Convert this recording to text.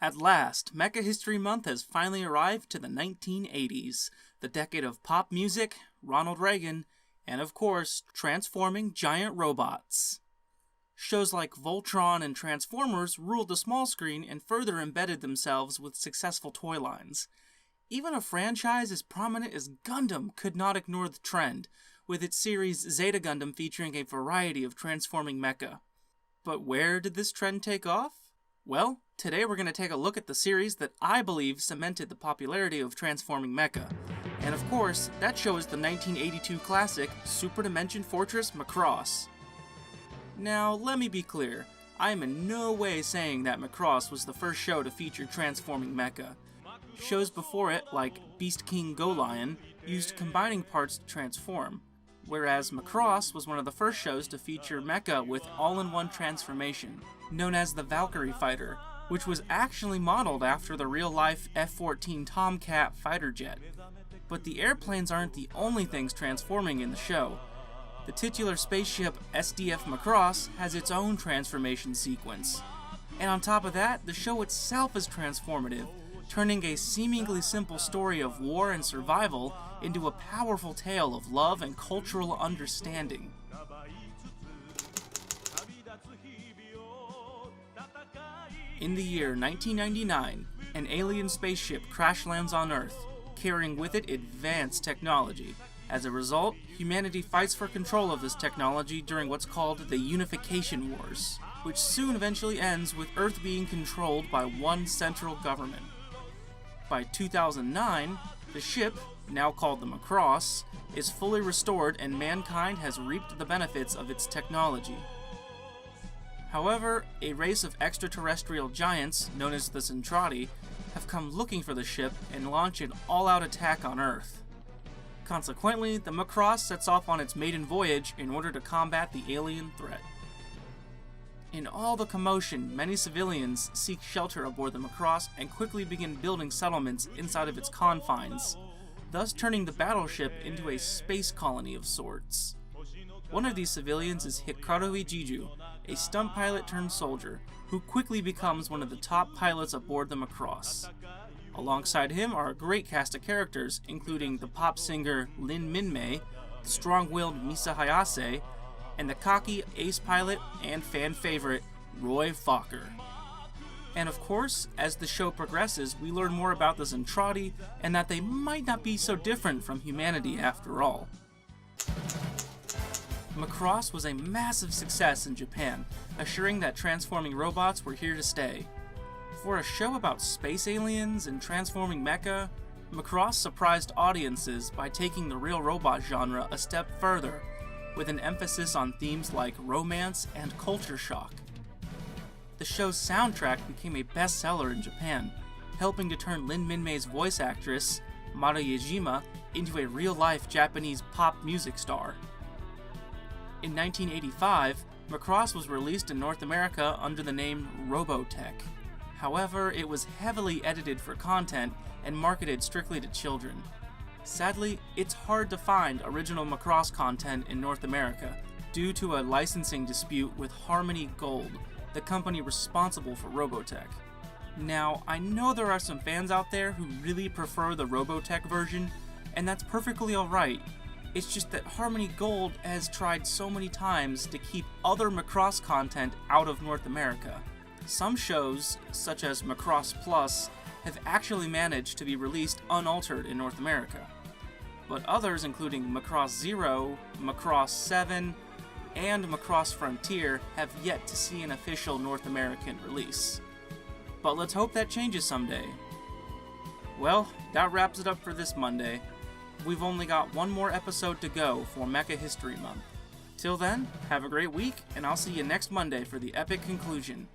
At last, Mecha History Month has finally arrived to the 1980s, the decade of pop music, Ronald Reagan, and of course, transforming giant robots. Shows like Voltron and Transformers ruled the small screen and further embedded themselves with successful toy lines. Even a franchise as prominent as Gundam could not ignore the trend, with its series Zeta Gundam featuring a variety of transforming mecha. But where did this trend take off? Well, today we're going to take a look at the series that I believe cemented the popularity of transforming mecha. And of course, that show is the 1982 classic Super Dimension Fortress Macross. Now, let me be clear, I am in no way saying that Macross was the first show to feature transforming mecha. Shows before it, like Beast King Go Lion, used combining parts to transform, whereas Macross was one of the first shows to feature mecha with all-in-one transformation, known as the Valkyrie Fighter, which was actually modeled after the real-life F-14 Tomcat fighter jet. But the airplanes aren't the only things transforming in the show. The titular spaceship SDF Macross has its own transformation sequence. And on top of that, the show itself is transformative, turning a seemingly simple story of war and survival into a powerful tale of love and cultural understanding. In the year 1999, an alien spaceship crash lands on Earth, carrying with it advanced technology. As a result, humanity fights for control of this technology during what's called the Unification Wars, which soon eventually ends with Earth being controlled by one central government. By 2009, the ship, now called the Macross, is fully restored and mankind has reaped the benefits of its technology. However, a race of extraterrestrial giants, known as the Zentradi, have come looking for the ship and launch an all-out attack on Earth. Consequently, the Macross sets off on its maiden voyage in order to combat the alien threat. In all the commotion, many civilians seek shelter aboard the Macross and quickly begin building settlements inside of its confines, thus turning the battleship into a space colony of sorts. One of these civilians is Hikaru Ijiju, a stunt pilot turned soldier, who quickly becomes one of the top pilots aboard the Macross. Alongside him are a great cast of characters, including the pop singer Lin Minmei, the strong-willed Misa Hayase, and the cocky ace pilot and fan favorite Roy Fokker. And of course, as the show progresses, we learn more about the Zentradi and that they might not be so different from humanity after all. Macross was a massive success in Japan, assuring that transforming robots were here to stay. For a show about space aliens and transforming mecha, Macross surprised audiences by taking the real robot genre a step further, with an emphasis on themes like romance and culture shock. The show's soundtrack became a bestseller in Japan, helping to turn Lin Minmei's voice actress, Mara Yejima, into a real-life Japanese pop music star. In 1985, Macross was released in North America under the name Robotech. However, it was heavily edited for content and marketed strictly to children. Sadly, it's hard to find original Macross content in North America due to a licensing dispute with Harmony Gold, the company responsible for Robotech. Now, I know there are some fans out there who really prefer the Robotech version, and that's perfectly alright. It's just that Harmony Gold has tried so many times to keep other Macross content out of North America. Some shows, such as Macross Plus, have actually managed to be released unaltered in North America. But others, including Macross Zero, Macross 7, and Macross Frontier, have yet to see an official North American release. But let's hope that changes someday. Well, that wraps it up for this Monday. We've only got one more episode to go for Mecha History Month. Till then, have a great week, and I'll see you next Monday for the epic conclusion.